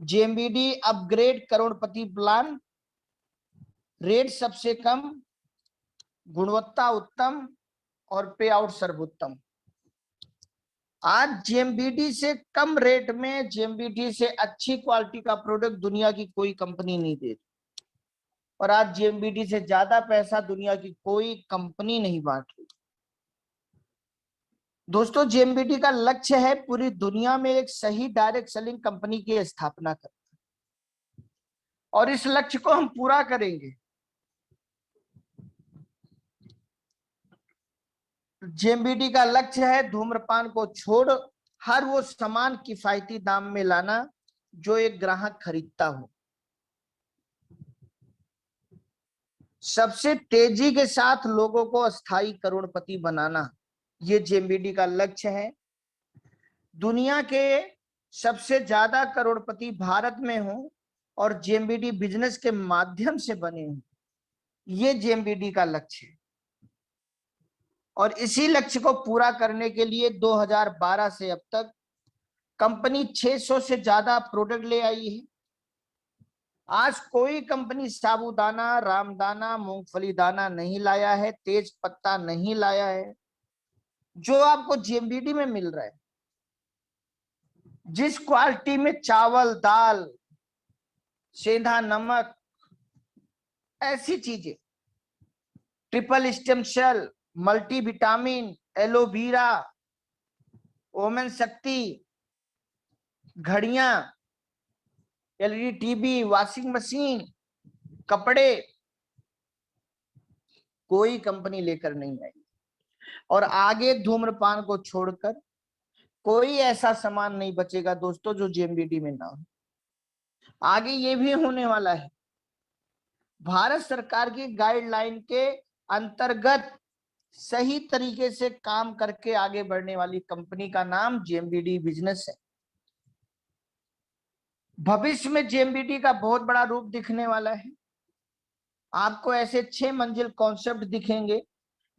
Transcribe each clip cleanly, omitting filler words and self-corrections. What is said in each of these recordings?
जेएमबीडी upgrade करोड़पति plan, rate सबसे कम, गुणवत्ता उत्तम और पे आउट सर्वोत्तम। आज जेएमबीडी से कम रेट में, जेएमबीडी से अच्छी क्वालिटी का प्रोडक्ट दुनिया की कोई कंपनी नहीं दे रही, और आज जेएमबीडी से ज्यादा पैसा दुनिया की कोई कंपनी नहीं बांट रही। दोस्तों, जेएमबीडी का लक्ष्य है पूरी दुनिया में एक सही डायरेक्ट सेलिंग कंपनी की स्थापना करना, और इस लक्ष्य को हम पूरा करेंगे। जेएमबीडी का लक्ष्य है धूम्रपान को छोड़ हर वो सामान किफायती दाम में लाना जो एक ग्राहक खरीदता हो। सबसे तेजी के साथ लोगों को अस्थायी करोड़पति बनाना, ये जेएमबीडी का लक्ष्य है। दुनिया के सबसे ज्यादा करोड़पति भारत में हो और जेएमबीडी बिजनेस के माध्यम से बने हो, ये जेएमबीडी का लक्ष्य है। और इसी लक्ष्य को पूरा करने के लिए 2012 से अब तक कंपनी 600 से ज्यादा प्रोडक्ट ले आई है। आज कोई कंपनी साबूदाना, रामदाना, मूंगफली दाना नहीं लाया है, तेज पत्ता नहीं लाया है, जो आपको जेएमबीडी में मिल रहा है। जिस क्वालिटी में चावल, दाल, सेंधा नमक, ऐसी चीजें, triple stem cell, multi vitamin, aloe vera, ओमेन शक्ति, घड़ियां, एलईडी टीवी, वॉशिंग मशीन, कपड़े, कोई कंपनी लेकर नहीं आई। और आगे धूम्रपान को छोड़कर कोई ऐसा सामान नहीं बचेगा दोस्तों जो जेएमबीडी में ना हो। आगे ये भी होने वाला है। भारत सरकार की गाइडलाइन के अंतर्गत सही तरीके से काम करके आगे बढ़ने वाली कंपनी का नाम जेएमबीडी बिजनेस है। भविष्य में जेएमबीडी का बहुत बड़ा रूप दिखने वाला है। आपको ऐसे 6 मंजिल कॉन्सेप्ट दिखेंगे,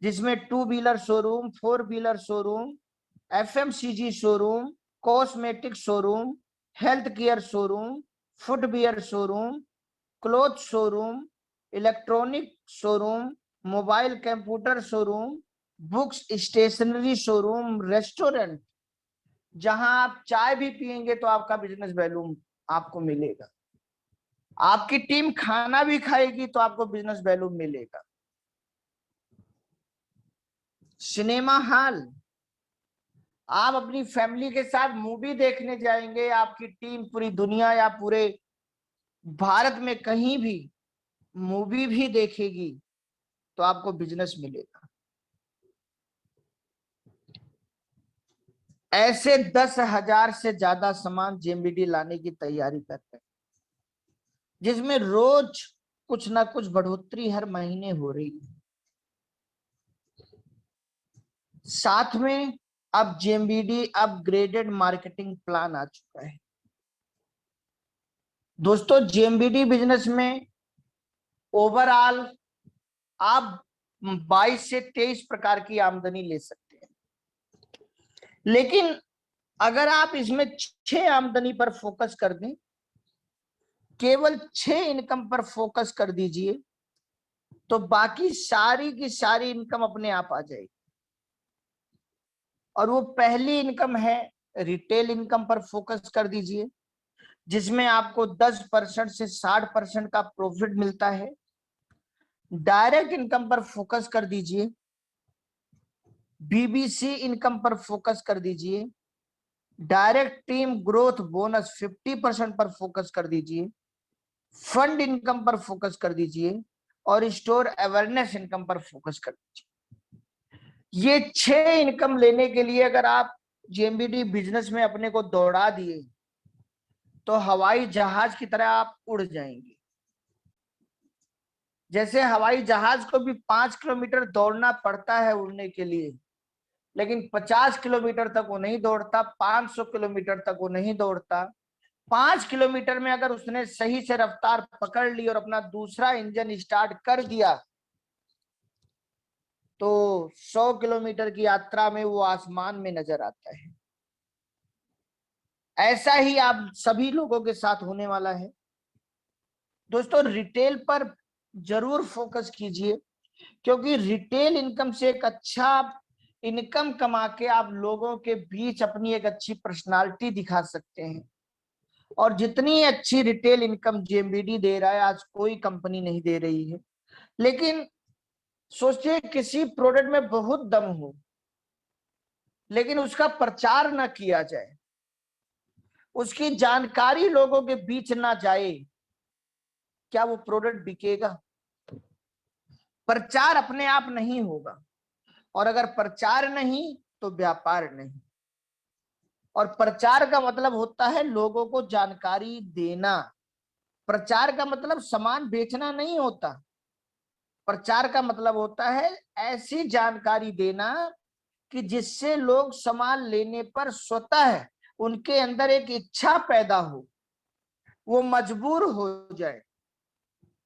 जिसमें 2 wheeler showroom, 4 wheeler showroom, FMCG showroom, cosmetic showroom, health care showroom, footwear showroom, cloth showroom, electronic showroom, mobile computer showroom, books stationery showroom, restaurant, जहां आप चाय भी पियेंगे तो आपका बिजनेस वैल्यू आपको मिलेगा। आपकी टीम खाना भी खाएगी तो आपको बिजनेस वैल्यू मिलेगा। सिनेमा हॉल, आप अपनी फैमिली के साथ मूवी देखने जाएंगे, आपकी टीम पूरी दुनिया या पूरे भारत में कहीं भी मूवी भी देखेगी तो आपको बिजनेस मिलेगा। ऐसे 10,000 से ज्यादा सामान जेएमबीडी लाने की तैयारी कर रहे हैं, जिसमें रोज कुछ ना कुछ बढ़ोतरी हर महीने हो रही है। साथ में अब जेएमबीडी अपग्रेडेड मार्केटिंग प्लान आ चुका है। दोस्तों, जेएमबीडी बिजनेस में ओवरऑल आप 22 से 23 प्रकार की आमदनी ले सकते हैं, लेकिन अगर आप इसमें 6 आमदनी पर फोकस कर दें, केवल 6 इनकम पर फोकस कर दीजिए, तो बाकी सारी की सारी इनकम अपने आप आ जाएगी। और वो पहली इनकम है रिटेल इनकम पर फोकस कर दीजिए, जिसमें आपको 10% से 60% का प्रॉफिट मिलता है। डायरेक्ट इनकम पर फोकस कर दीजिए, बीबीसी इनकम पर फोकस कर दीजिए, डायरेक्ट टीम ग्रोथ बोनस 50% पर फोकस कर दीजिए, फंड इनकम पर फोकस कर दीजिए, और स्टोर अवेयरनेस इनकम पर फोकस कर दीजिए। ये 6 इनकम लेने के लिए अगर आप जेएमबीडी बिजनेस में अपने को दौड़ा दिए तो हवाई जहाज की तरह आप उड़ जाएंगे। जैसे हवाई जहाज को भी 5 किलोमीटर दौड़ना पड़ता है उड़ने के लिए, लेकिन 50 किलोमीटर तक वो नहीं दौड़ता, 500 किलोमीटर तक वो नहीं दौड़ता। 5 किलोमीटर में अगर उसने सही से रफ्तार पकड़ ली और अपना दूसरा इंजन स्टार्ट कर दिया तो 100 किलोमीटर की यात्रा में वो आसमान में नजर आता है। ऐसा ही आप सभी लोगों के साथ होने वाला है। दोस्तों रिटेल पर जरूर फोकस कीजिए, क्योंकि रिटेल इनकम से एक अच्छा इनकम कमा के आप लोगों के बीच अपनी एक अच्छी पर्सनालिटी दिखा सकते हैं। और जितनी अच्छी रिटेल इनकम जेएमबीडी दे रहा है, आज कोई कंपनी नहीं दे रही है। लेकिन सोचिए किसी प्रोडक्ट में बहुत दम हो, लेकिन उसका प्रचार ना किया जाए, उसकी जानकारी लोगों के बीच ना जाए, क्या वो प्रोडक्ट बिकेगा? प्रचार अपने आप नहीं होगा, और अगर प्रचार नहीं तो व्यापार नहीं। और प्रचार का मतलब होता है लोगों को जानकारी देना। प्रचार का मतलब सामान बेचना नहीं होता। प्रचार का मतलब होता है ऐसी जानकारी देना कि जिससे लोग सामान लेने पर स्वतः उनके अंदर एक इच्छा पैदा हो, वो मजबूर हो जाए,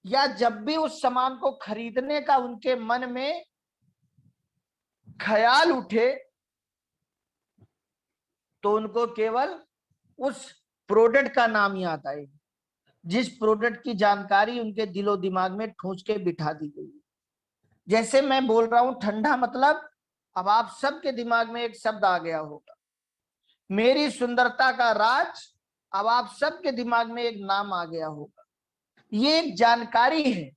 या जब भी उस सामान को खरीदने का उनके मन में ख्याल उठे तो उनको केवल उस प्रोडक्ट का नाम याद आए, जिस प्रोडक्ट की जानकारी उनके दिलो दिमाग में ठूंस के बिठा दी गई। जैसे मैं बोल रहा हूं ठंडा, मतलब अब आप सबके दिमाग में एक शब्द आ गया होगा, मेरी सुंदरता का राज। अब आप सबके दिमाग में एक नाम आ गया होगा। ये एक जानकारी है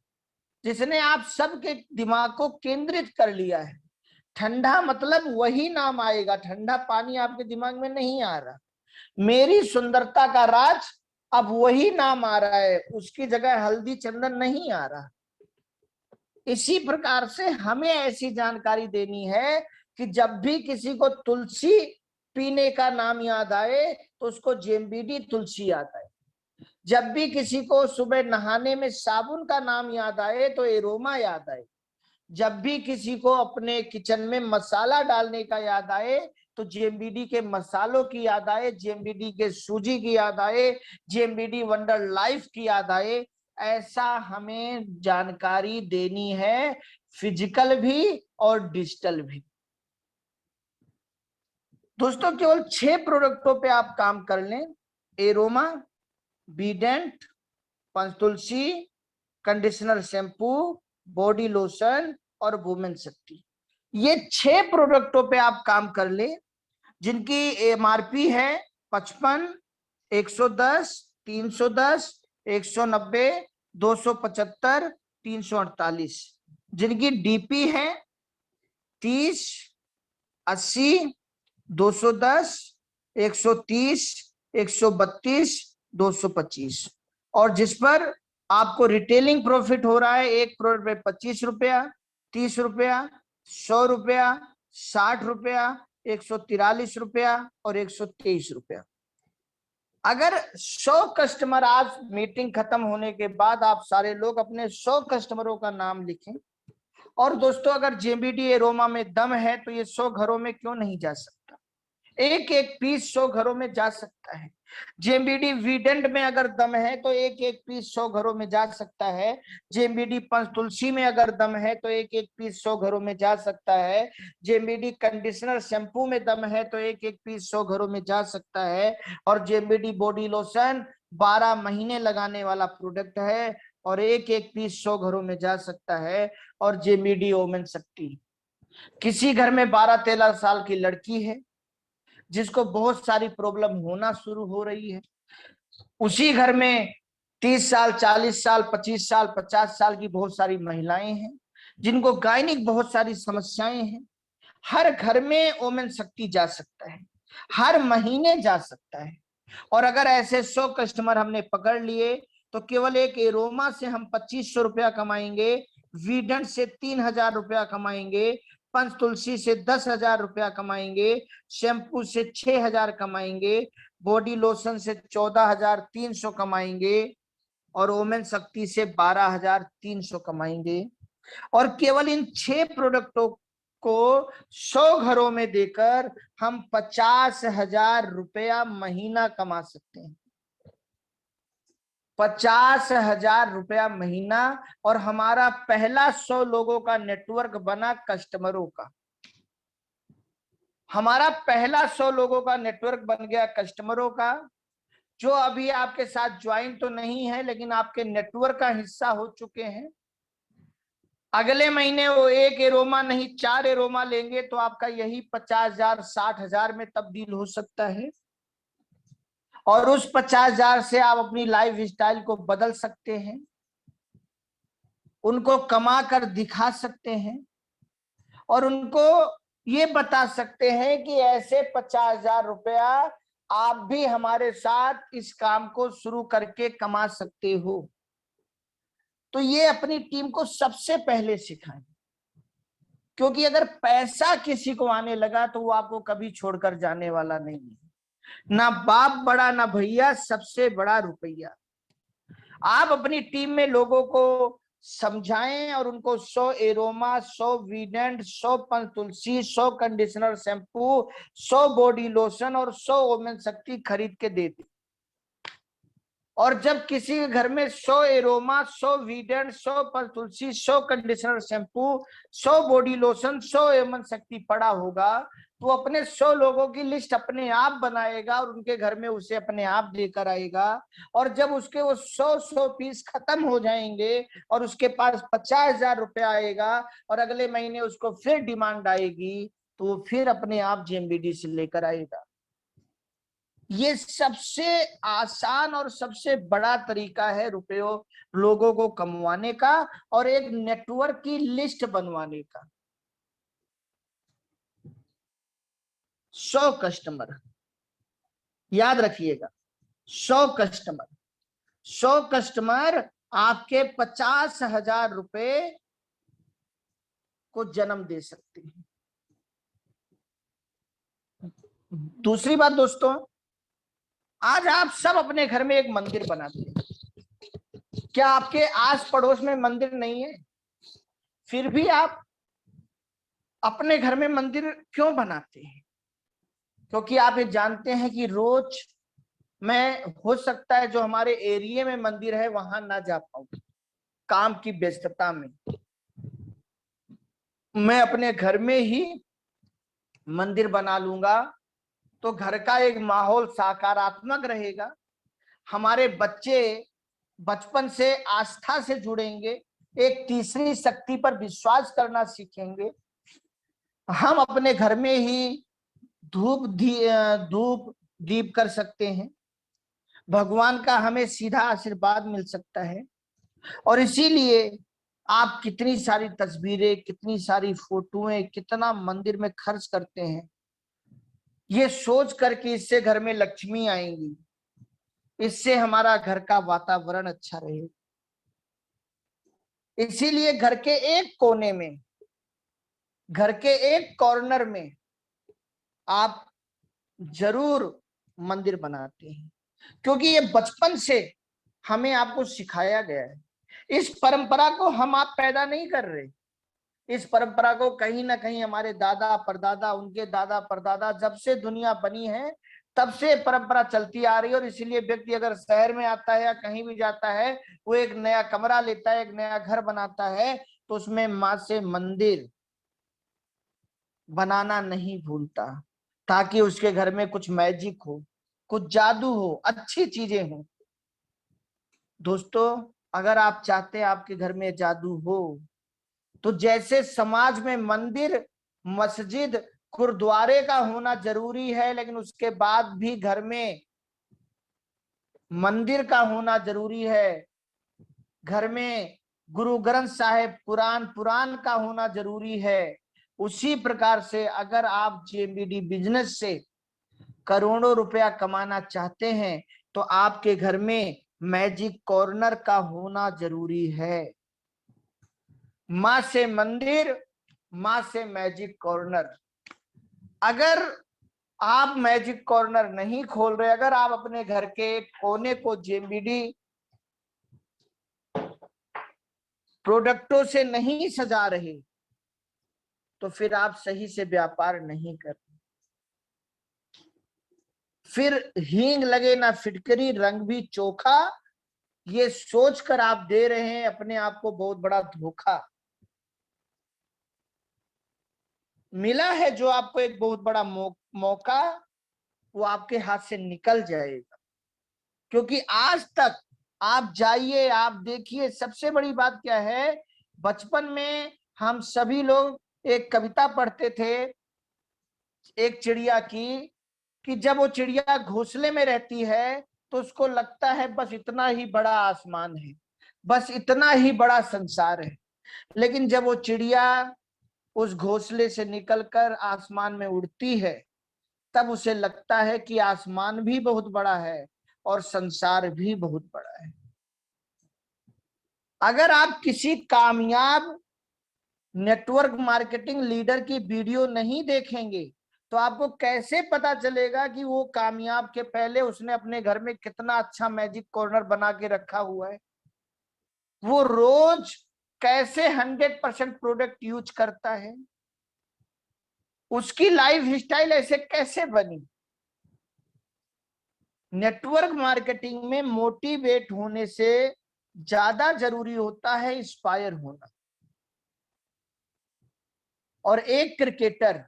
जिसने आप सबके दिमाग को केंद्रित कर लिया है। ठंडा मतलब वही नाम आएगा, ठंडा पानी आपके दिमाग में नहीं आ रहा। मेरी सुंदरता का राज, अब वही नाम आ रहा है, उसकी जगह हल्दी चंदन नहीं आ रहा। इसी प्रकार से हमें ऐसी जानकारी देनी है कि जब भी किसी को तुलसी पीने का नाम याद आए तो उसको जेएमबीडी तुलसी याद आए। जब भी किसी को सुबह नहाने में साबुन का नाम याद आए तो एरोमा याद आए। जब भी किसी को अपने किचन में मसाला डालने का याद आए तो जेएमबीडी के मसालों की याद आए, जेएमबीडी के सूजी की याद आए, जेएमबीडी वंडर लाइफ की याद आए। ऐसा हमें जानकारी देनी है, फिजिकल भी और डिजिटल भी। दोस्तों केवल 6 प्रोडक्टों पे आप काम कर लें, एरोमा, बीडेंट, Panchtulsi, conditioner shampoo, body lotion और वुमेन शक्ति। ये 6 प्रोडक्टों पे आप काम कर ले, जिनकी एमआरपी है 55, 110, 310, 190, 275, 348, जिनकी डीपी है 30, 80, 210, 130, 132, 225, और जिस पर आपको रिटेलिंग प्रॉफिट हो रहा है एक प्रोडक्ट पे 25 रुपया, 30 रुपया, 100 रुपया, 60 रुपया, 143 रुपया और 123 रुपया। अगर 100 कस्टमर, आज मीटिंग खत्म होने के बाद आप सारे लोग अपने 100 कस्टमरों का नाम लिखें। और दोस्तों अगर जेएमबीडी एरोमा में दम है तो ये 100 घरों में क्यों नहीं जा सकता? एक एक पीस 100 घरों में जा सकता है। जेएमबीडी वीडेंट में अगर दम है तो एक एक पीस 100 घरों में जा सकता है। जेएमबीडी पंचतुलसी में अगर दम है तो एक एक पीस 100 घरों में जा सकता है। जेएमबीडी कंडीशनर शैम्पू में दम है तो एक एक पीस 100 घरों में जा सकता है। और जेएमबीडी बॉडी लोशन 12 महीने लगाने वाला प्रोडक्ट है और एक एक पीस 100 घरों में जा सकता है। और जेएमबीडी वुमेन शक्ति, किसी घर में 12-13 साल की लड़की है जिसको बहुत सारी प्रॉब्लम होना शुरू हो रही है, उसी घर में 30 साल, 40 साल, 25 साल, 50 साल की बहुत सारी महिलाएं हैं जिनको गायनिक बहुत सारी समस्याएं हैं। हर घर में वुमेन शक्ति जा सकता है, हर महीने जा सकता है। और अगर ऐसे 100 कस्टमर हमने पकड़ लिए तो केवल एक एरोमा से हम 2500 रुपया कमाएंगे, वीडेंट से 3000 रुपया कमाएंगे, पंचतुलसी से 10,000 रुपया कमाएंगे, शैम्पू से 6,000 कमाएंगे, बॉडी लोशन से 14,300 कमाएंगे और वुमेन शक्ति से 12,300 कमाएंगे। और केवल इन 6 प्रोडक्टों को 100 घरों में देकर हम 50,000 रुपया महीना कमा सकते हैं। 50,000 रुपया महीना। और हमारा पहला 100 लोगों का नेटवर्क बना कस्टमरों का। हमारा पहला 100 लोगों का नेटवर्क बन गया कस्टमरों का, जो अभी आपके साथ ज्वाइन तो नहीं है लेकिन आपके नेटवर्क का हिस्सा हो चुके हैं। अगले महीने वो 1 एरोमा नहीं 4 एरोमा लेंगे तो आपका यही 50,000 60,000 में तब्दील हो सकता है। और उस 50,000 से आप अपनी लाइफ स्टाइल को बदल सकते हैं, उनको कमा कर दिखा सकते हैं और उनको ये बता सकते हैं कि ऐसे 50,000 रुपया आप भी हमारे साथ इस काम को शुरू करके कमा सकते हो। तो ये अपनी टीम को सबसे पहले सिखाएं, क्योंकि अगर पैसा किसी को आने लगा तो वो आपको कभी छोड़कर जाने वाला नहीं है। ना बाप बड़ा ना भैया, सबसे बड़ा रुपया। आप अपनी टीम में लोगों को समझाएं और उनको 100 एरोमा, 100 वीडेंट, 100 Panchtulsi, 100 conditioner shampoo, 100 body lotion और 100 ओमेन शक्ति खरीद के दे दें। और जब किसी के घर में 100 एरोमा, 100 वीडेंट, 100 Panchtulsi, 100 conditioner shampoo, 100 body lotion, 100 ओमेन शक्ति पड़ा होगा तो अपने 100 लोगों की लिस्ट अपने आप बनाएगा और उनके घर में उसे अपने आप देकर आएगा। और जब उसके वो 100 पीस खत्म हो जाएंगे और उसके पास 50,000 रुपया आएगा और अगले महीने उसको फिर डिमांड आएगी तो वो फिर अपने आप जेएमबीडी से लेकर आएगा। ये सबसे आसान और सबसे बड़ा तरीका है रुपयों लोगों को कमवाने का और एक नेटवर्क की लिस्ट बनवाने का। 100 कस्टमर, याद रखिएगा, 100 कस्टमर, 100 कस्टमर आपके 50,000 रुपए को जन्म दे सकते हैं। दूसरी बात दोस्तों, आज आप सब अपने घर में एक मंदिर बनाते हैं। क्या आपके आस पड़ोस में मंदिर नहीं है? फिर भी आप अपने घर में मंदिर क्यों बनाते हैं? क्योंकि आप ये जानते हैं कि रोज मैं हो सकता है जो हमारे एरिया में मंदिर है वहां ना जा पाऊं, काम की व्यस्तता में। मैं अपने घर में ही मंदिर बना लूंगा तो घर का एक माहौल सकारात्मक रहेगा, हमारे बच्चे बचपन से आस्था से जुड़ेंगे, एक तीसरी शक्ति पर विश्वास करना सीखेंगे। हम अपने घर में ही धूप दीप कर सकते हैं, भगवान का हमें सीधा आशीर्वाद मिल सकता है। और इसीलिए आप कितनी सारी तस्वीरें, कितनी सारी फोटोएं, कितना मंदिर में खर्च करते हैं, ये सोच कर कि इससे घर में लक्ष्मी आएंगी, इससे हमारा घर का वातावरण अच्छा रहे। इसीलिए घर के एक कोने में, घर के एक कॉर्नर में आप जरूर मंदिर बनाते हैं, क्योंकि ये बचपन से हमें आपको सिखाया गया है। इस परंपरा को हम आप पैदा नहीं कर रहे, इस परंपरा को कहीं ना कहीं हमारे दादा परदादा, उनके दादा परदादा, जब से दुनिया बनी है तब से परंपरा चलती आ रही है। और इसीलिए व्यक्ति अगर शहर में आता है या कहीं भी जाता है, वो एक नया कमरा लेता है, एक नया घर बनाता है तो उसमें मां से मंदिर बनाना नहीं भूलता, ताकि उसके घर में कुछ मैजिक हो, कुछ जादू हो, अच्छी चीजें हो। दोस्तों, अगर आप चाहते हैं आपके घर में जादू हो तो जैसे समाज में मंदिर, मस्जिद, गुरुद्वारे का होना जरूरी है, लेकिन उसके बाद भी घर में मंदिर का होना जरूरी है, घर में गुरु ग्रंथ साहिब पुराण का होना जरूरी है, उसी प्रकार से अगर आप जेएमबीडी बिजनेस से करोड़ों रुपया कमाना चाहते हैं तो आपके घर में मैजिक कॉर्नर का होना जरूरी है। मां से मंदिर, मां से मैजिक कॉर्नर। अगर आप मैजिक कॉर्नर नहीं खोल रहे, अगर आप अपने घर के कोने को जेएमबीडी प्रोडक्टों से नहीं सजा रहे तो फिर आप सही से व्यापार नहीं कर रहे। फिर हींग लगे ना फिटकरी, रंग भी चोखा, ये सोचकर आप दे रहे हैं अपने आप को बहुत बड़ा धोखा। मिला है जो आपको एक बहुत बड़ा मौका, वो आपके हाथ से निकल जाएगा। क्योंकि आज तक आप जाइए, आप देखिए, सबसे बड़ी बात क्या है, बचपन में हम सभी लोग एक कविता पढ़ते थे एक चिड़िया की, कि जब वो चिड़िया घोंसले में रहती है तो उसको लगता है बस इतना ही बड़ा आसमान है, बस इतना ही बड़ा संसार है। लेकिन जब वो चिड़िया उस घोंसले से निकलकर आसमान में उड़ती है, तब उसे लगता है कि आसमान भी बहुत बड़ा है और संसार भी बहुत बड़ा है। अगर आप किसी कामयाब नेटवर्क मार्केटिंग लीडर की वीडियो नहीं देखेंगे तो आपको कैसे पता चलेगा कि वो कामयाब के पहले उसने अपने घर में कितना अच्छा मैजिक कॉर्नर बना के रखा हुआ है, वो रोज कैसे 100% प्रोडक्ट यूज करता है, उसकी लाइफ स्टाइल ऐसे कैसे बनी। नेटवर्क मार्केटिंग में मोटिवेट होने से ज्यादा जरूरी होता है इंस्पायर होना। और एक क्रिकेटर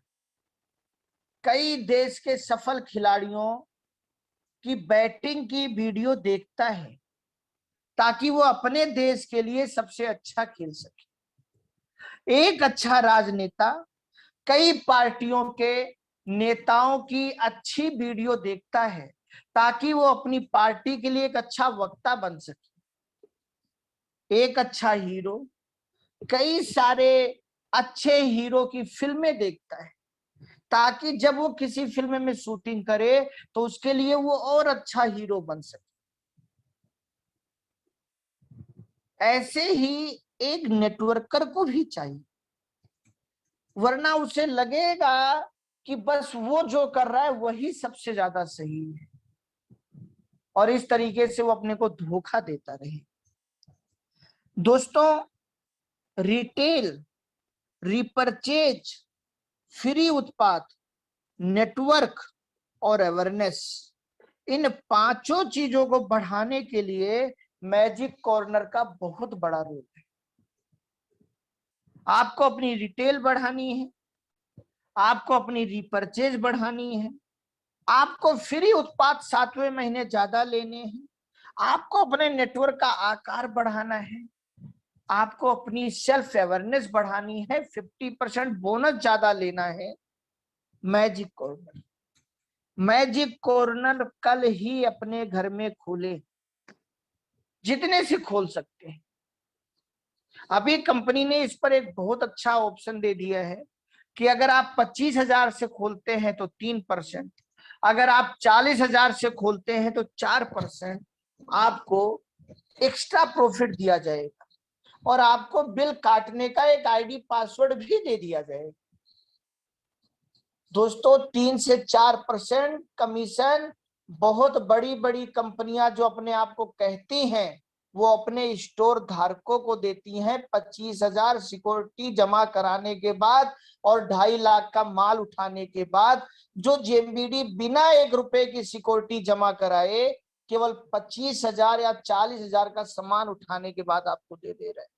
कई देश के सफल खिलाड़ियों की बैटिंग की वीडियो देखता है ताकि वो अपने देश के लिए सबसे अच्छा खेल सके। एक अच्छा राजनेता कई पार्टियों के नेताओं की अच्छी वीडियो देखता है ताकि वो अपनी पार्टी के लिए एक अच्छा वक्ता बन सके। एक अच्छा हीरो कई सारे अच्छे हीरो की फिल्में देखता है ताकि जब वो किसी फिल्म में शूटिंग करे तो उसके लिए वो और अच्छा हीरो बन सके। ऐसे ही एक नेटवर्कर को भी चाहिए, वरना उसे लगेगा कि बस वो जो कर रहा है वही सबसे ज्यादा सही है, और इस तरीके से वो अपने को धोखा देता रहे। दोस्तों, रिटेल, रिपर्चेज, फ्री उत्पाद, नेटवर्क और अवेयरनेस, इन पांचों चीजों को बढ़ाने के लिए मैजिक कॉर्नर का बहुत बड़ा रोल है। आपको अपनी रिटेल बढ़ानी है, आपको अपनी रिपर्चेज बढ़ानी है, आपको फ्री उत्पाद 7वें महीने ज्यादा लेने हैं, आपको अपने नेटवर्क का आकार बढ़ाना है, आपको अपनी सेल्फ अवेयरनेस बढ़ानी है, 50% बोनस ज्यादा लेना है। मैजिक कॉर्नर, मैजिक कॉर्नर कल ही अपने घर में खोले, जितने से खोल सकते हैं। अभी कंपनी ने इस पर एक बहुत अच्छा ऑप्शन दे दिया है कि अगर आप 25,000 से खोलते हैं तो 3%, अगर आप 40,000 से खोलते हैं तो 4% आपको एक्स्ट्रा प्रॉफिट दिया जाएगा, और आपको बिल काटने का एक आईडी पासवर्ड भी दे दिया जाएगा। दोस्तों, 3 से 4% कमीशन बहुत बड़ी बड़ी कंपनियां जो अपने आप को कहती हैं वो अपने स्टोर धारकों को देती हैं 25,000 सिक्योरिटी जमा कराने के बाद और 2.5 लाख का माल उठाने के बाद। जो जेएमबीडी बिना 1 रुपए की सिक्योरिटी जमा कराए केवल 25,000 या 40,000 का सामान उठाने के बाद आपको दे रहे हैं।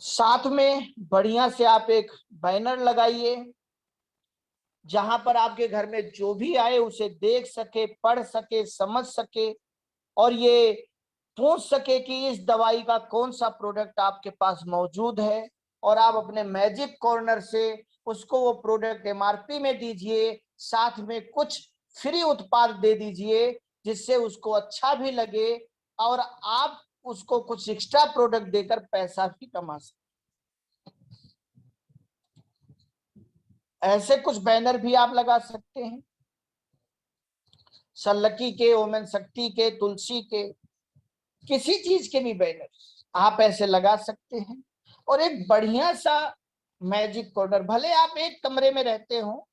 साथ में बढ़िया से आप एक बैनर लगाइए जहां पर आपके घर में जो भी आए उसे देख सके, पढ़ सके, समझ सके, और ये पूछ सके कि इस दवाई का कौन सा प्रोडक्ट आपके पास मौजूद है, और आप अपने मैजिक कॉर्नर से उसको वो प्रोडक्ट एमआरपी में दीजिए, साथ में कुछ फ्री उत्पाद दे दीजिए जिससे उसको अच्छा भी लगे और आप उसको कुछ एक्स्ट्रा प्रोडक्ट देकर पैसा भी कमा सके। ऐसे कुछ बैनर भी आप लगा सकते हैं, सल्लकी के, ओमन शक्ति के, तुलसी के, किसी चीज के भी बैनर आप ऐसे लगा सकते हैं। और एक बढ़िया सा मैजिक कॉर्नर, भले आप एक कमरे में रहते हो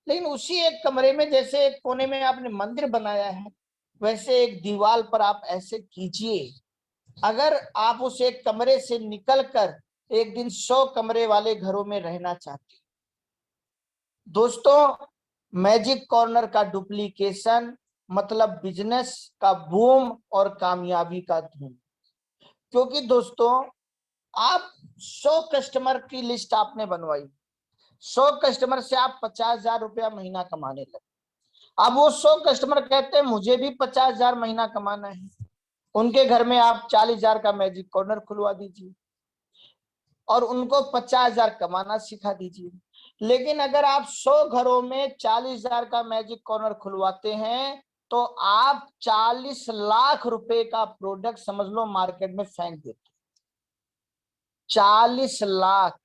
लेकिन उसी एक कमरे में जैसे एक कोने में आपने मंदिर बनाया है वैसे एक दीवार पर आप ऐसे कीजिए। अगर आप उस एक कमरे से निकलकर एक दिन 100 कमरे वाले घरों में रहना चाहते हैं, दोस्तों, मैजिक कॉर्नर का डुप्लीकेशन मतलब बिजनेस का बूम और कामयाबी का धूम। क्योंकि दोस्तों, आप 100 कस्टमर की लिस्ट आपने बनवाई, 100 कस्टमर से आप 50,000 रुपया महीना कमाने लगे। अब वो 100 कस्टमर कहते हैं मुझे भी 50,000 महीना कमाना है, उनके घर में आप 40,000 का मैजिक कॉर्नर खुलवा दीजिए और उनको 50,000 कमाना सिखा दीजिए। लेकिन अगर आप 100 घरों में 40,000 का मैजिक कॉर्नर खुलवाते हैं तो आप 40 लाख रुपए का प्रोडक्ट समझ लो मार्केट में फेंक देते। 40 लाख।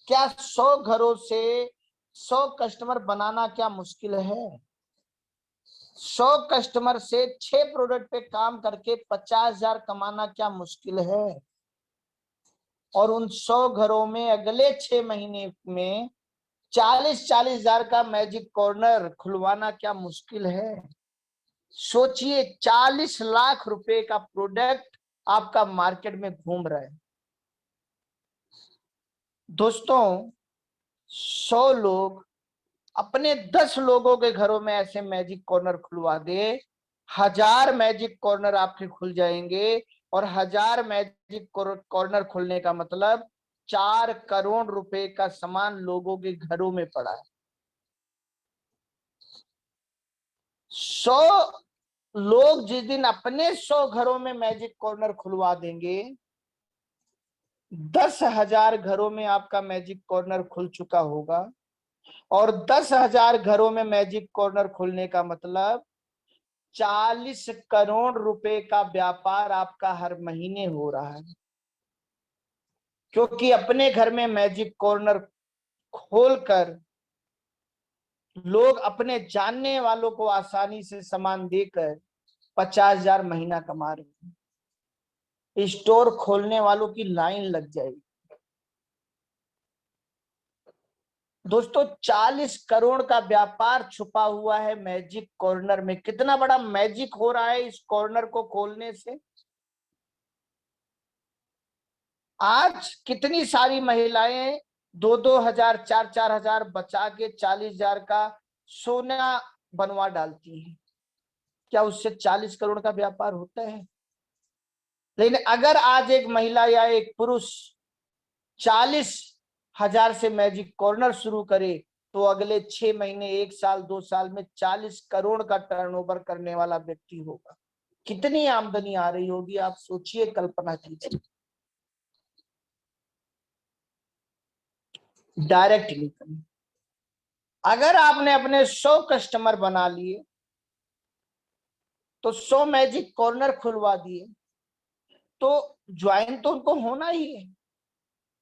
क्या 100 घरों से 100 कस्टमर बनाना क्या मुश्किल है? 100 कस्टमर से 6 प्रोडक्ट पे काम करके 50,000 कमाना क्या मुश्किल है? और उन 100 घरों में अगले 6 महीने में 40,000 का मैजिक कॉर्नर खुलवाना क्या मुश्किल है? सोचिए, 40 लाख रुपए का प्रोडक्ट आपका मार्केट में घूम रहा है। दोस्तों, 100 लोग अपने 10 लोगों के घरों में ऐसे मैजिक कॉर्नर खुलवा दे, 1000 मैजिक कॉर्नर आपके खुल जाएंगे। और 1000 मैजिक कॉर्नर खुलने का मतलब 4 करोड़ रुपए का सामान लोगों के घरों में पड़ा है। 100 लोग जिस दिन अपने 100 घरों में मैजिक कॉर्नर खुलवा देंगे, 10,000 घरों में आपका मैजिक कॉर्नर खुल चुका होगा। और 10,000 घरों में मैजिक कॉर्नर खुलने का मतलब 40 करोड़ रुपए का व्यापार आपका हर महीने हो रहा है। क्योंकि अपने घर में मैजिक कॉर्नर खोलकर लोग अपने जानने वालों को आसानी से सामान देकर 50,000 महीना कमा रहे हैं। स्टोर खोलने वालों की लाइन लग जाएगी। दोस्तों, 40 करोड़ का व्यापार छुपा हुआ है मैजिक कॉर्नर में। कितना बड़ा मैजिक हो रहा है इस कॉर्नर को खोलने से। आज कितनी सारी महिलाएं 2-2 हजार 4-4 हजार बचा के 40,000 का सोना बनवा डालती हैं। क्या उससे 40 करोड़ का व्यापार होता है? लेकिन अगर आज एक महिला या एक पुरुष 40,000 से मैजिक कॉर्नर शुरू करे तो अगले 6 महीने, 1 साल, 2 साल में 40 करोड़ का टर्नओवर करने वाला व्यक्ति होगा। कितनी आमदनी आ रही होगी, आप सोचिए, कल्पना कीजिए। Direct income. अगर आपने अपने 100 कस्टमर बना लिए तो 100 मैजिक कॉर्नर खुलवा दिए तो ज्वाइन तो उनको होना ही है।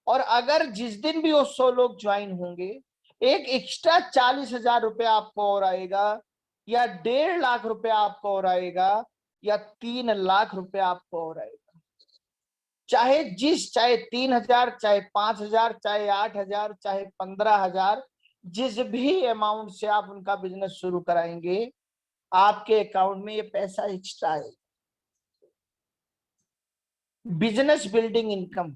और अगर जिस दिन भी वो 100 लोग ज्वाइन होंगे, एक एक्स्ट्रा 40,000 रुपया आपको और आएगा, या 1.5 लाख रुपया आपको और आएगा, या 3 लाख रुपया आपको और आएगा। चाहे 3,000, चाहे 5,000, चाहे 8,000, चाहे 15,000, जिस भी अमाउंट से आप उनका बिजनेस शुरू कराएंगे, आपके अकाउंट में ये पैसा एक्स्ट्रा है। Business building income.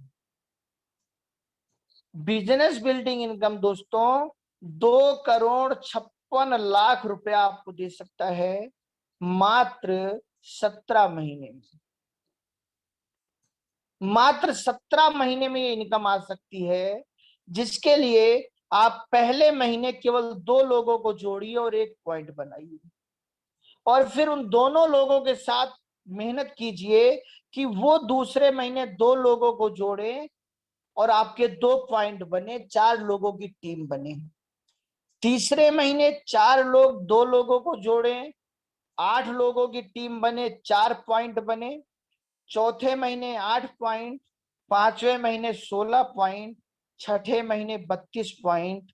Business building income दोस्तों 2,56,00,000 रुपया आपको दे सकता है मात्र 17 महीने में। मात्र 17 महीने में ये इनकम आ सकती है, जिसके लिए आप पहले महीने केवल 2 लोगों को जोड़िए और एक पॉइंट बनाइए, और फिर उन दोनों लोगों के साथ मेहनत कीजिए कि वो दूसरे महीने 2 लोगों को जोड़े और आपके 2 पॉइंट बने, 4 लोगों की टीम बने। तीसरे महीने 4 लोग 2 लोगों को जोड़े, 8 लोगों की टीम बने, 4 पॉइंट बने। चौथे महीने 8 पॉइंट, 5वें महीने 16 पॉइंट, छठे महीने 32 पॉइंट।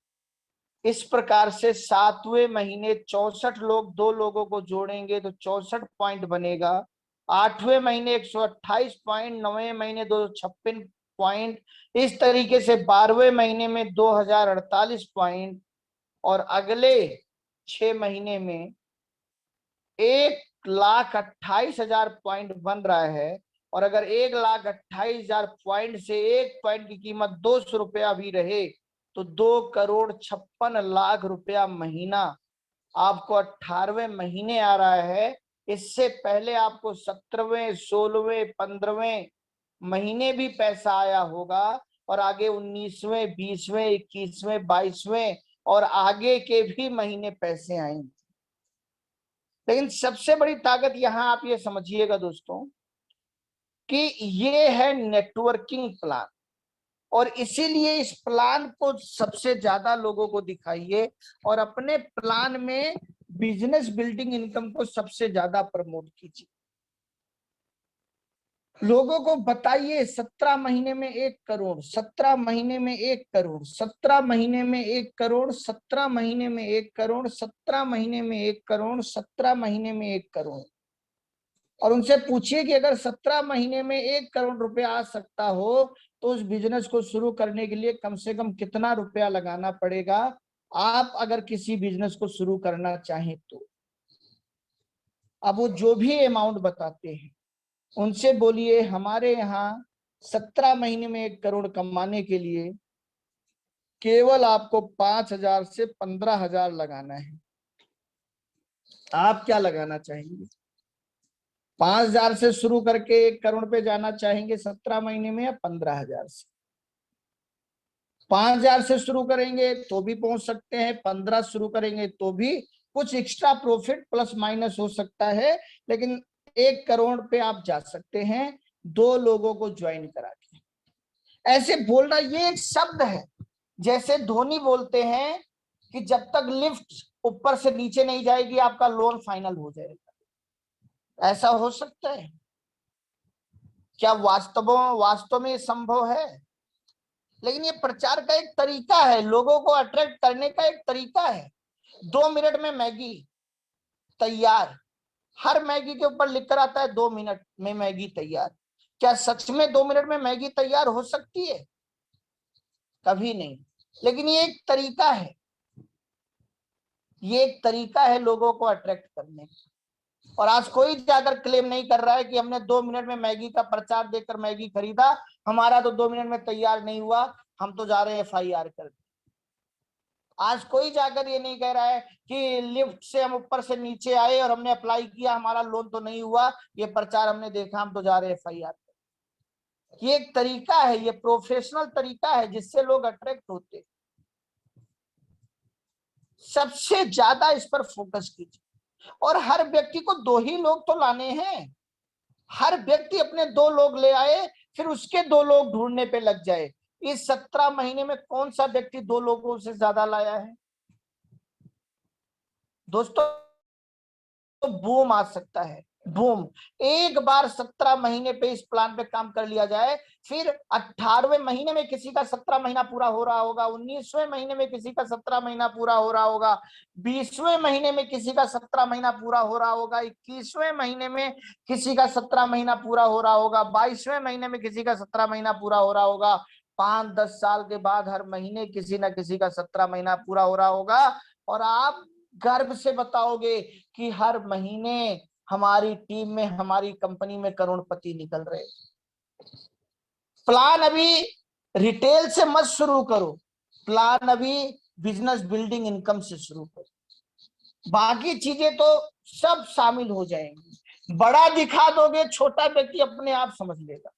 इस प्रकार से 7वें महीने 64 लोग 2 लोगों को जोड़ेंगे तो 64 पॉइंट बनेगा। 8वें महीने 128 पॉइंट, 9वें महीने 256 पॉइंट। इस तरीके से 12वें महीने में 2048 पॉइंट, और अगले 6 महीने में 1,28,000 पॉइंट बन रहा है। और अगर 1,28,000 पॉइंट से एक पॉइंट की कीमत 200 रुपया भी रहे तो 2,56,00,000 रुपया महीना आपको 18वें महीने आ रहा है। इससे पहले आपको 17वें, 16वें, 15वें महीने भी पैसा आया होगा और आगे 19वें, 20वें, 21वें, 22वें और आगे के भी महीने पैसे आएंगे। लेकिन सबसे बड़ी ताकत यहां आप ये समझिएगा दोस्तों कि ये है नेटवर्किंग प्लान, और इसीलिए इस प्लान को सबसे ज्यादा लोगों को दिखाइए और अपने प्लान में बिजनेस बिल्डिंग इनकम को सबसे ज्यादा प्रमोट कीजिए। लोगों को बताइए 17 महीने में 1 करोड़, 17 महीने में 1 करोड़, 17 महीने में 1 करोड़, 17 महीने में 1 करोड़, 17 महीने में 1 करोड़, 17 महीने में 1 करोड़। और उनसे पूछिए कि अगर 17 महीने में 1 करोड़ रुपया आ सकता हो तो उस बिजनेस को शुरू करने के लिए कम से कम कितना रुपया लगाना पड़ेगा, आप अगर किसी बिजनेस को शुरू करना चाहें तो। अब वो जो भी अमाउंट बताते हैं उनसे बोलिए हमारे यहाँ 17 महीने में 1 करोड़ कमाने के लिए केवल आपको 5,000 से 15,000 लगाना है। आप क्या लगाना चाहेंगे? 5,000 से शुरू करके 1 करोड़ पे जाना चाहेंगे 17 महीने में, या 15,000 से? 5,000 से शुरू करेंगे तो भी पहुंच सकते हैं, 15 शुरू करेंगे तो भी कुछ एक्स्ट्रा प्रॉफिट प्लस माइनस हो सकता है, लेकिन 1 करोड़ पे आप जा सकते हैं 2 लोगों को ज्वाइन करा के। ऐसे बोलना ये एक शब्द है, जैसे धोनी बोलते हैं कि जब तक लिफ्ट ऊपर से नीचे नहीं जाएगी आपका लोन फाइनल हो जाएगा। ऐसा हो सकता है क्या? वास्तव में संभव है? लेकिन ये प्रचार का एक तरीका है, लोगों को अट्रैक्ट करने का एक तरीका है। 2 मिनट में मैगी तैयार, हर मैगी के ऊपर लिखकर आता है 2 मिनट में मैगी तैयार। क्या सच में 2 मिनट में मैगी तैयार हो सकती है? कभी नहीं। लेकिन ये एक तरीका है, ये एक तरीका है लोगों को अट्रैक्ट करने का। और आज कोई जाकर क्लेम नहीं कर रहा है कि हमने 2 मिनट में मैगी का प्रचार देकर मैगी खरीदा, हमारा तो 2 मिनट में तैयार नहीं हुआ, हम तो जा रहे हैं FIR कर। आज कोई जाकर ये नहीं कह रहा है कि लिफ्ट से हम ऊपर से नीचे आए और हमने अप्लाई किया, हमारा लोन तो नहीं हुआ, ये प्रचार हमने देखा, हम तो जा रहे हैं FIR। ये एक तरीका है, ये प्रोफेशनल तरीका है जिससे लोग अट्रैक्ट होते। सबसे ज्यादा इस पर फोकस कीजिए। और हर व्यक्ति को 2 ही लोग तो लाने हैं। हर व्यक्ति अपने 2 लोग ले आए, फिर उसके 2 लोग ढूंढने पे लग जाए। इस 17 महीने में कौन सा व्यक्ति 2 लोगों से ज्यादा लाया है दोस्तों? तो बूम आ सकता है, बूम। एक बार 17 महीने पे इस प्लान पे काम कर लिया जाए, फिर 18वें महीने में किसी का 17 महीना पूरा हो रहा होगा, 19वें महीने में किसी का 17 महीना पूरा हो रहा होगा, 20वें महीने में किसी का 17 महीना पूरा हो रहा होगा, 21वें महीने में किसी का 17 महीना पूरा हो रहा होगा, 22वें महीने में किसी का 17 महीना पूरा हो रहा होगा। 5-10 साल के बाद हर महीने किसी ना किसी का 17 महीना पूरा हो रहा होगा। और आप गर्व से बताओगे कि हर महीने हमारी टीम में, हमारी कंपनी में करोड़पति निकल रहे। प्लान अभी रिटेल से मत शुरू करो, प्लान अभी बिजनेस बिल्डिंग इनकम से शुरू करो, बाकी चीजें तो सब शामिल हो जाएंगी। बड़ा दिखा दोगे, छोटा व्यक्ति अपने आप समझ लेगा।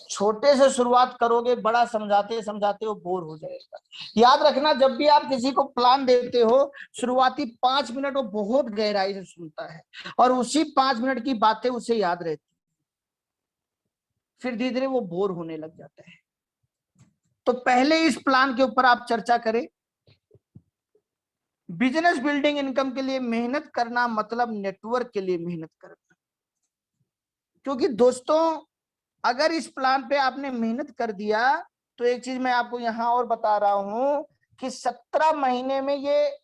छोटे से शुरुआत करोगे, बड़ा समझाते समझाते वो बोर हो जाएगा। याद रखना, जब भी आप किसी को प्लान देते हो, शुरुआती 5 मिनट वो बहुत गहराई से सुनता है और उसी 5 मिनट की बातें उसे याद रहती, फिर धीरे धीरे वो बोर होने लग जाता है। तो पहले इस प्लान के ऊपर आप चर्चा करें। बिजनेस बिल्डिंग इनकम के लिए मेहनत करना मतलब नेटवर्क के लिए मेहनत करना। क्योंकि दोस्तों अगर इस प्लान पे आपने मेहनत कर दिया तो एक चीज मैं आपको यहां और बता रहा हूं कि 17 महीने में ये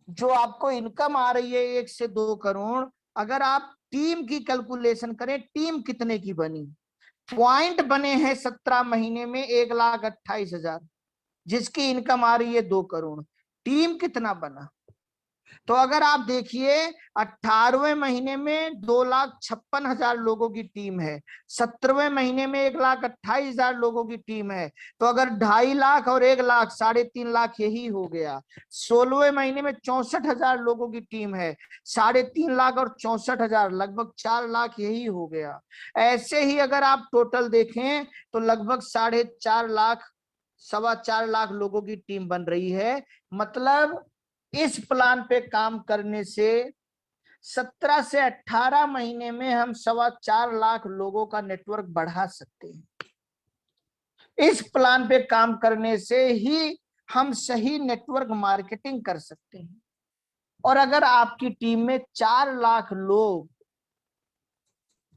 जो आपको इनकम आ रही है 1 से 2 करोड़, अगर आप टीम की कैलकुलेशन करें, टीम कितने की बनी, पॉइंट बने हैं 17 महीने में 1,28,000, जिसकी इनकम आ रही है 2 करोड़, टीम कितना बना? तो अगर आप देखिए 18वें महीने में 2,56,000 लोगों की टीम है, 17वें महीने में 1,28,000 लोगों की टीम है, तो अगर 2.5 लाख और 1 लाख 3.5 लाख यही हो गया। 16वें महीने में 64,000 लोगों की टीम है, 3.5 लाख और 64,000 लगभग 4 लाख यही हो गया। ऐसे ही अगर आप टोटल देखें तो लगभग 4.5 लाख 4.25 लाख लोगों की टीम बन रही है। मतलब इस प्लान पे काम करने से 17 से 18 महीने में हम 4.25 लाख लोगों का नेटवर्क बढ़ा सकते हैं। इस प्लान पे काम करने से ही हम सही नेटवर्क मार्केटिंग कर सकते हैं। और अगर आपकी टीम में 4 लाख लोग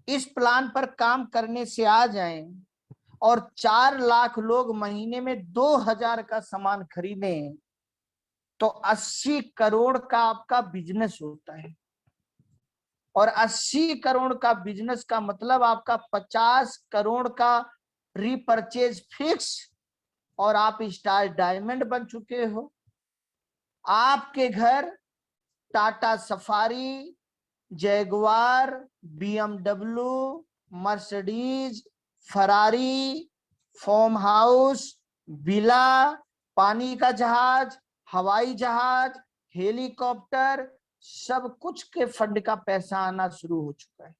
इस प्लान पर काम करने से आ जाएं और 4 लाख लोग महीने में 2,000 का सामान खरीदें तो 80 करोड़ का आपका बिजनेस होता है। और 80 करोड़ का बिजनेस का मतलब आपका 50 करोड़ का रीपरचेज फिक्स, और आप स्टार डायमंड बन चुके हो। आपके घर Tata Safari, Jaguar, BMW, Mercedes, Ferrari, farm house, villa, पानी का जहाज, हवाई जहाज, हेलीकॉप्टर, सब कुछ के फंड का पैसा आना शुरू हो चुका है।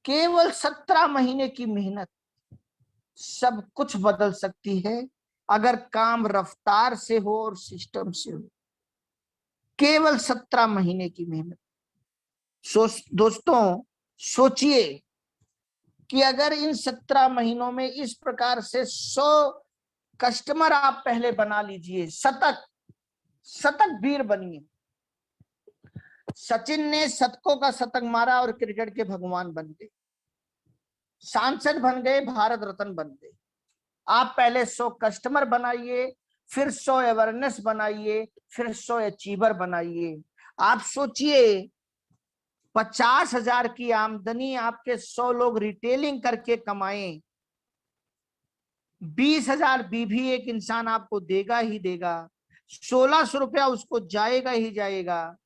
केवल 17 महीने की मेहनत सब कुछ बदल सकती है अगर काम रफ्तार से हो और सिस्टम से हो। केवल 17 महीने की मेहनत। दोस्तों सोचिए कि अगर इन 17 महीनों में इस प्रकार से 100 कस्टमर आप पहले बना लीजिए, शतक शतक वीर बनिए। सचिन ने शतकों का शतक मारा और क्रिकेट के भगवान बन गए, सांसद बन गए, भारत रत्न बन गए। आप पहले 100 कस्टमर बनाइए, फिर 100 अवेयरनेस बनाइए, फिर 100 अचीवर बनाइए। आप सोचिए 50,000 की आमदनी आपके 100 लोग रिटेलिंग करके कमाएं, 20,000 बीवी एक इंसान आपको देगा ही देगा, 1,600 रुपया उसको जाएगा ही जाएगा।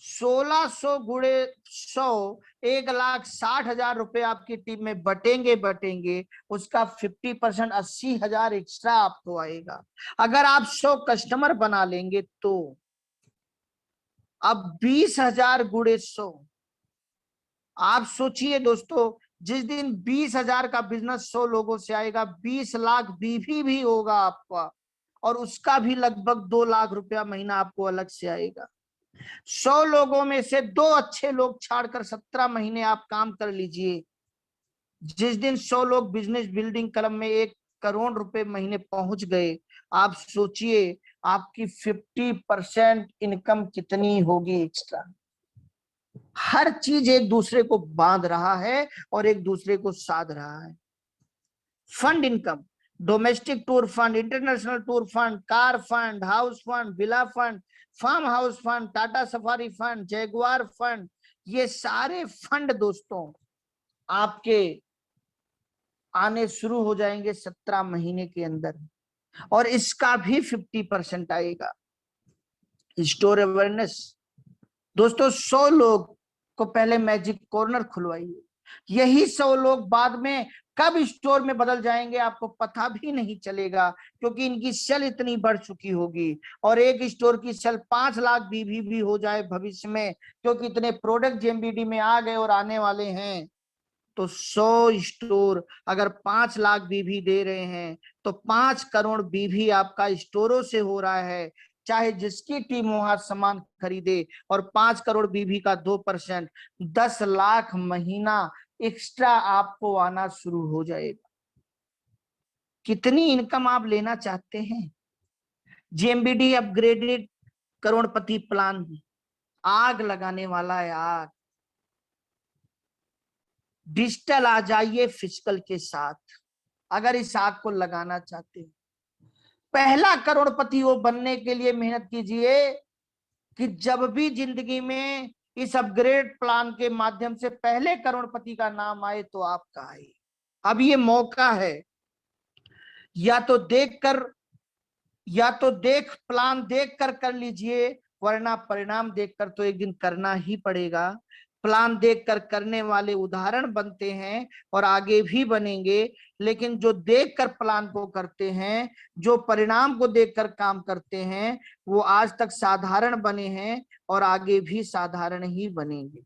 1,600 गुणे 100, 1,60,000 रुपए आपकी टीम में बटेंगे, उसका 50% 80,000 एक्स्ट्रा आपको आएगा अगर आप 100 कस्टमर बना लेंगे तो। अब 20,000 गुणे 100, आप सोचिए दोस्तों, जिस दिन 20,000 का बिजनेस 100 लोगों से आएगा, 20 लाख बीवी भी होगा आपका, और उसका भी लगभग 2 लाख रुपया महीना आपको अलग से आएगा। 100 लोगों में से 2 अच्छे लोग छाड़कर 17 महीने आप काम कर लीजिए। जिस दिन 100 लोग बिजनेस बिल्डिंग क्लब में 1 करोड़ रुपए महीने पहुंच गए, आप सोचिए आपकी 50% इनकम कितनी होगी एक्स्ट्रा। हर चीज एक दूसरे को बांध रहा है और एक दूसरे को साध रहा है। Fund income, domestic tour fund, international tour fund, car fund, house fund, villa fund, farm house fund, Tata Safari fund, Jaguar fund, ये सारे फंड दोस्तों आपके आने शुरू हो जाएंगे 17 महीने के अंदर, और इसका भी 50% आएगा। स्टोर अवेयरनेस, दोस्तों 100 लोग को पहले मैजिक कॉर्नर खुलवाइए, यही 100 लोग बाद में कब स्टोर में बदल जाएंगे आपको पता भी नहीं चलेगा, क्योंकि इनकी सेल इतनी बढ़ चुकी होगी। और एक स्टोर की सेल 5 लाख भी हो जाए भविष्य में, क्योंकि इतने प्रोडक्ट जेएमबीडी में आ गए और आने वाले हैं, तो 100 स्टोर अगर 5 लाख बीवी दे रहे हैं तो 5 करोड़ बीवी आपका स्टोरों से हो रहा है। चाहे जिसकी टीम वहां सामान खरीदे, और 5 करोड़ बीवी का 2%, 10 लाख महीना एक्स्ट्रा आपको आना शुरू हो जाएगा। कितनी इनकम आप लेना चाहते हैं? जेएमबीडी अपग्रेडेड करोड़पति प्लान आग लगाने वाला है, आग। डिजिटल आ जाइए फिजिकल के साथ अगर इस आग को लगाना चाहते हैं। पहला करोड़पति वो बनने के लिए मेहनत कीजिए कि जब भी जिंदगी में इस अपग्रेड प्लान के माध्यम से पहले करोड़पति का नाम आए तो आपका आए। अब ये मौका है, या तो देखकर या तो प्लान देख कर लीजिए, वरना परिणाम देखकर तो एक दिन करना ही पड़ेगा। प्लान देखकर करने वाले उदाहरण बनते हैं और आगे भी बनेंगे, लेकिन जो देखकर प्लान को करते हैं, जो परिणाम को देखकर काम करते हैं, वो आज तक साधारण बने हैं और आगे भी साधारण ही बनेंगे।